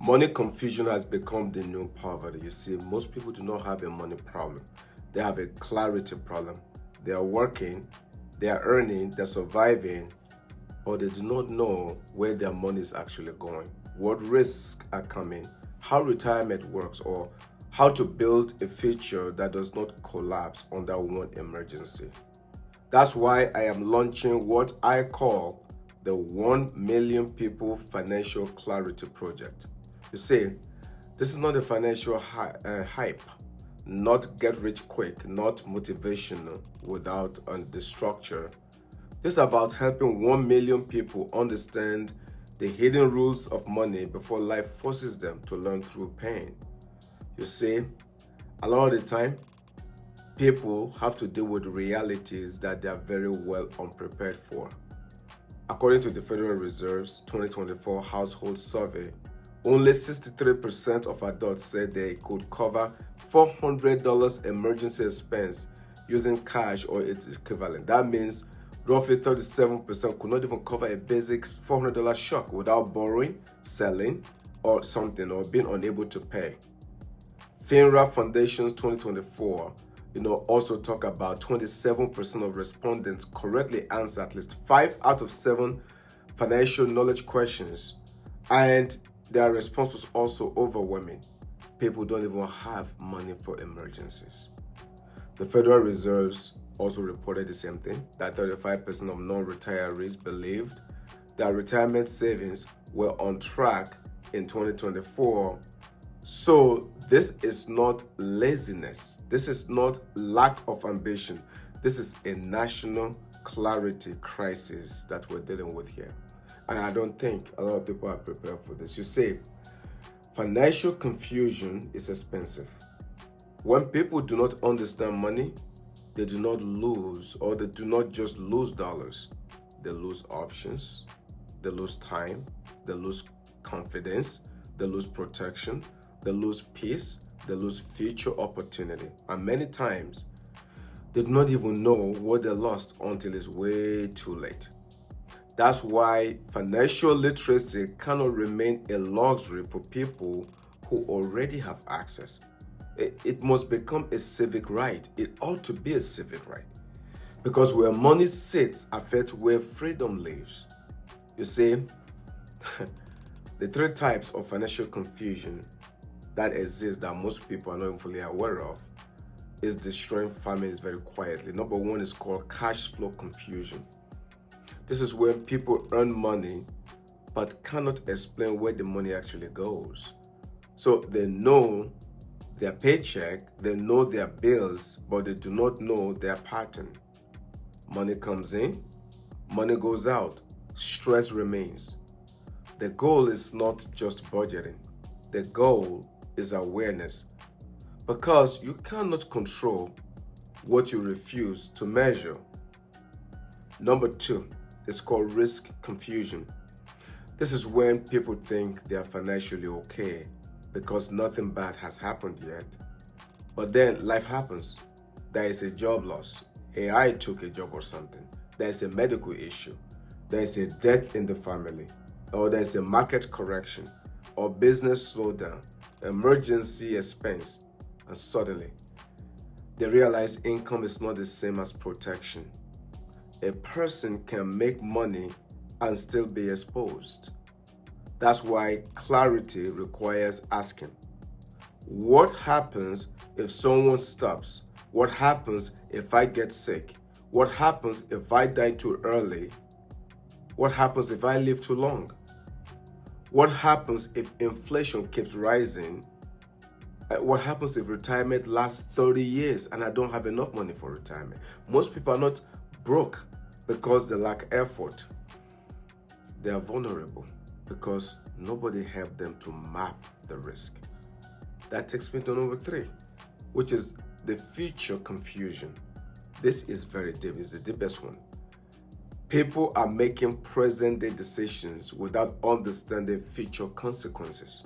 Money confusion has become the new poverty. You see, most people do not have a money problem. They have a clarity problem. They are working, they are earning, they're surviving, but they do not know where their money is actually going, what risks are coming, how retirement works, or how to build a future that does not collapse under one emergency. That's why I am launching what I call the 1 Million People Financial Clarity Project. You see, this is not a financial hype, not get rich quick, not motivational without the structure. This is about helping 1 million people understand the hidden rules of money before life forces them to learn through pain. You see, a lot of the time, people have to deal with realities that they are very well unprepared for. According to the Federal Reserve's 2024 Household Survey, only 63% of adults said they could cover $400 emergency expense using cash or its equivalent. That means roughly 37% could not even cover a basic $400 shock without borrowing, selling, or something, or being unable to pay. FINRA Foundation's 2024 also talk about 27% of respondents correctly answer at least 5 out of 7 financial knowledge questions, and their response was also overwhelming. People don't even have money for emergencies. The Federal Reserve also reported the same thing, that 35% of non-retirees believed that retirement savings were on track in 2024. So this is not laziness. This is not lack of ambition. This is a national clarity crisis that we're dealing with here. And I don't think a lot of people are prepared for this. You see, financial confusion is expensive. When people do not understand money, they do not lose, or they do not just lose dollars. They lose options, they lose time, they lose confidence, they lose protection, they lose peace, they lose future opportunity. And many times, they do not even know what they lost until it's way too late. That's why financial literacy cannot remain a luxury for people who already have access. It must become a civic right. It ought to be a civic right. Because where money sits affects where freedom lives. You see, the 3 types of financial confusion that exist that most people are not even fully aware of is destroying families very quietly. Number 1 is called cash flow confusion. This is when people earn money but cannot explain where the money actually goes. So they know their paycheck, they know their bills, but they do not know their pattern. Money comes in, money goes out, stress remains. The goal is not just budgeting. The goal is awareness, because you cannot control what you refuse to measure. Number 2 is called risk confusion. This is when people think they are financially okay because nothing bad has happened yet. But then life happens. There is a job loss. AI took a job or something. There is a medical issue. There is a death in the family. Or there is a market correction. Or business slowdown. Emergency expense. And suddenly, they realize income is not the same as protection. A person can make money and still be exposed. That's why clarity requires asking, what happens if someone stops? What happens if I get sick? What happens if I die too early? What happens if I live too long? What happens if inflation keeps rising? What happens if retirement lasts 30 years and I don't have enough money for retirement? Most people are not broke because they lack effort. They are vulnerable because nobody helped them to map the risk. That takes me to number 3, which is the future confusion. This is very deep. It's the deepest one. People are making present-day decisions without understanding future consequences.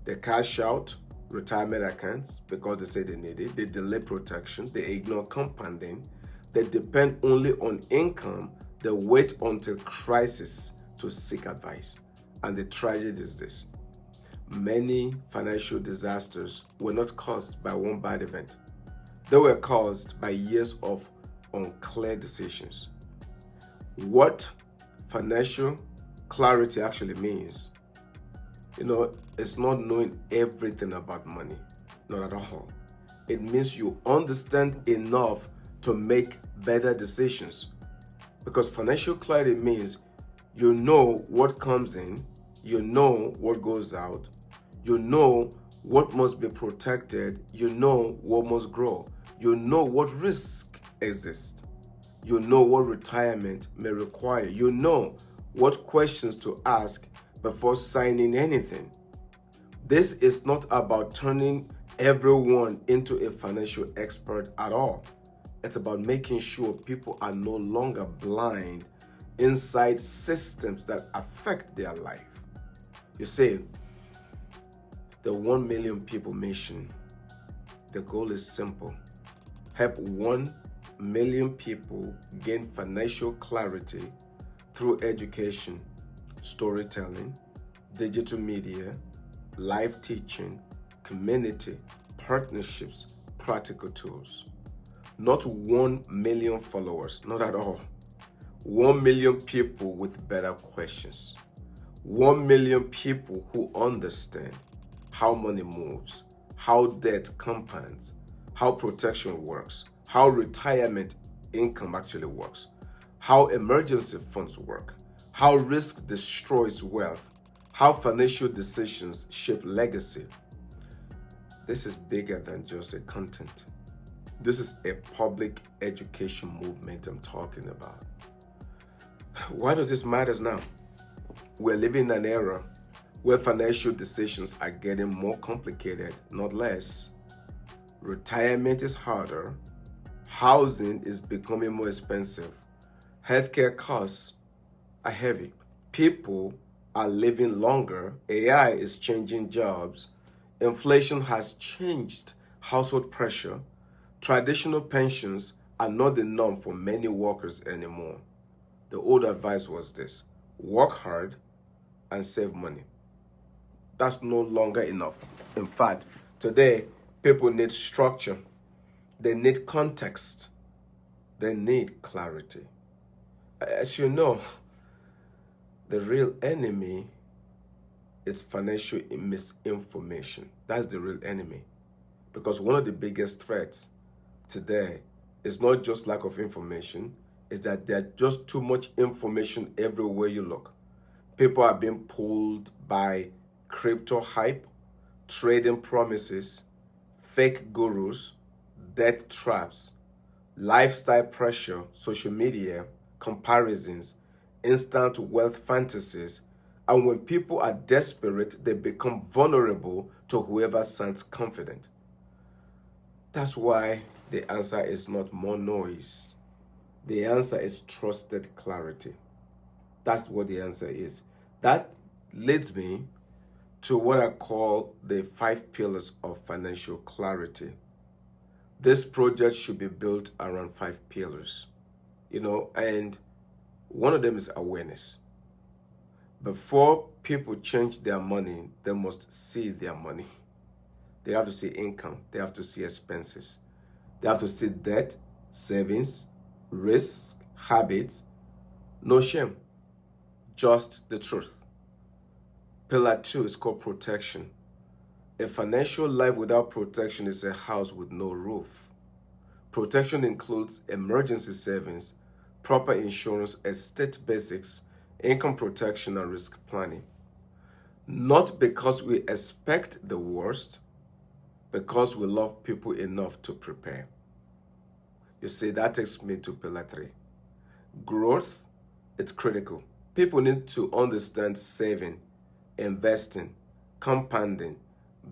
They cash out retirement accounts because they say they need it. They delay protection. They ignore compounding. They depend only on income. They wait until crisis to seek advice. And the tragedy is this. many financial disasters were not caused by one bad event. They were caused by years of unclear decisions. What financial clarity actually means, it's not knowing everything about money, not at all. It means you understand enough to make better decisions. Because financial clarity means you know what comes in, you know what goes out, you know what must be protected, you know what must grow, you know what risk exists, you know what retirement may require, you know what questions to ask before signing anything. This is not about turning everyone into a financial expert at all. It's about making sure people are no longer blind inside systems that affect their life. You see, the 1 million people mission, the goal is simple. Help 1 million people gain financial clarity through education, storytelling, digital media, live teaching, community, partnerships, practical tools. Not 1 million followers, not at all. 1 million people with better questions. 1 million people who understand how money moves, how debt compounds, how protection works, how retirement income actually works, how emergency funds work, how risk destroys wealth, how financial decisions shape legacy. This is bigger than just a content. This is a public education movement I'm talking about. Why does this matter now? We're living in an era where financial decisions are getting more complicated, not less. Retirement is harder. Housing is becoming more expensive. Healthcare costs are heavy. People are living longer. AI is changing jobs. Inflation has changed household pressure. Traditional pensions are not the norm for many workers anymore. The old advice was this: work hard and save money. That's no longer enough. In fact, today, people need structure. They need context. They need clarity. As you know, the real enemy is financial misinformation. That's the real enemy. Because one of the biggest threats today is not just lack of information, is that there's just too much information everywhere you look. People are being pulled by crypto hype, trading promises, fake gurus, debt traps, lifestyle pressure, social media, comparisons, instant wealth fantasies. And when people are desperate, they become vulnerable to whoever sounds confident. That's why the answer is not more noise. The answer is trusted clarity. That's what the answer is. That leads me to what I call the 5 pillars of financial clarity. This project should be built around 5 pillars, and one of them is awareness. Before people change their money, they must see their money. They have to see income. They have to see expenses. They have to see debt, savings, risk, habits. No shame, just the truth. Pillar 2 is called protection. A financial life without protection is a house with no roof. Protection includes emergency savings, proper insurance, estate basics, income protection, and risk planning. Not because we expect the worst, because we love people enough to prepare. You see, that takes me to pillar 3. Growth, it's critical. People need to understand saving, investing, compounding,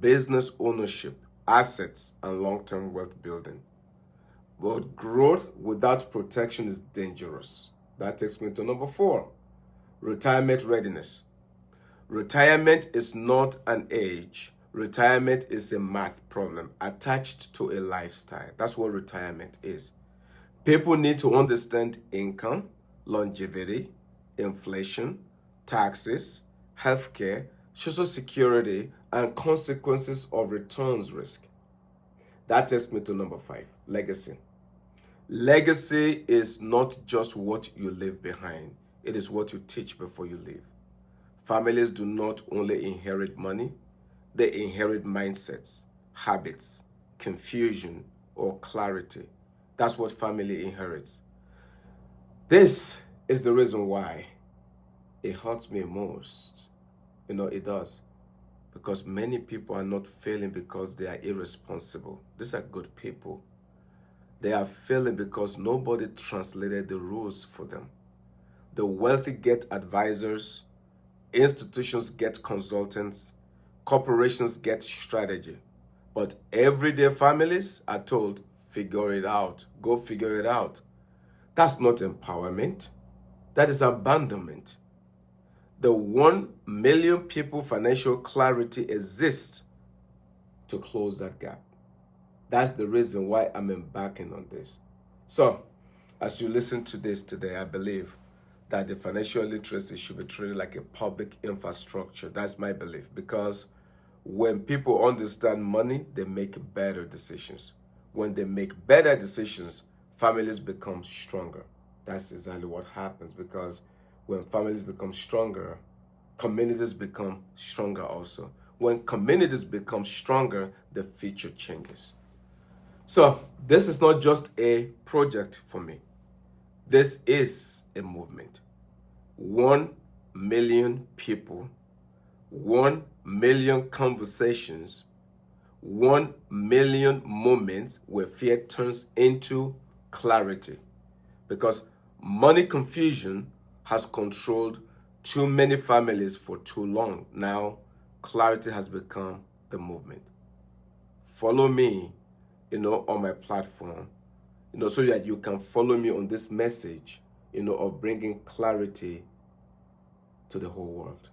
business ownership, assets, and long-term wealth building. But growth without protection is dangerous. That takes me to number 4, retirement readiness. Retirement is not an age. Retirement is a math problem attached to a lifestyle. That's what retirement is. People need to understand income, longevity, inflation, taxes, healthcare, social security, and consequences of returns risk. That takes me to number 5, legacy. Legacy is not just what you leave behind, it is what you teach before you leave. Families do not only inherit money, they inherit mindsets, habits, confusion, or clarity. That's what family inherits. This is the reason why it hurts me most. It does. Because many people are not failing because they are irresponsible. These are good people. They are failing because nobody translated the rules for them. The wealthy get advisors, institutions get consultants, corporations get strategy. But everyday families are told, figure it out, go figure it out. That's not empowerment. That is abandonment. The 1 million people financial clarity exists to close that gap. That's the reason why I'm embarking on this. So, as you listen to this today, I believe that the financial literacy should be treated like a public infrastructure. That's my belief. Because when people understand money, they make better decisions. When they make better decisions, families become stronger. That's exactly what happens. Because when families become stronger, communities become stronger also. When communities become stronger, the future changes. So this is not just a project for me. This is a movement. 1 million people, 1 million conversations, 1 million moments where fear turns into clarity. Because money confusion has controlled too many families for too long. Now, clarity has become the movement. Follow me, on my platform, so that you can follow me on this message, of bringing clarity to the whole world.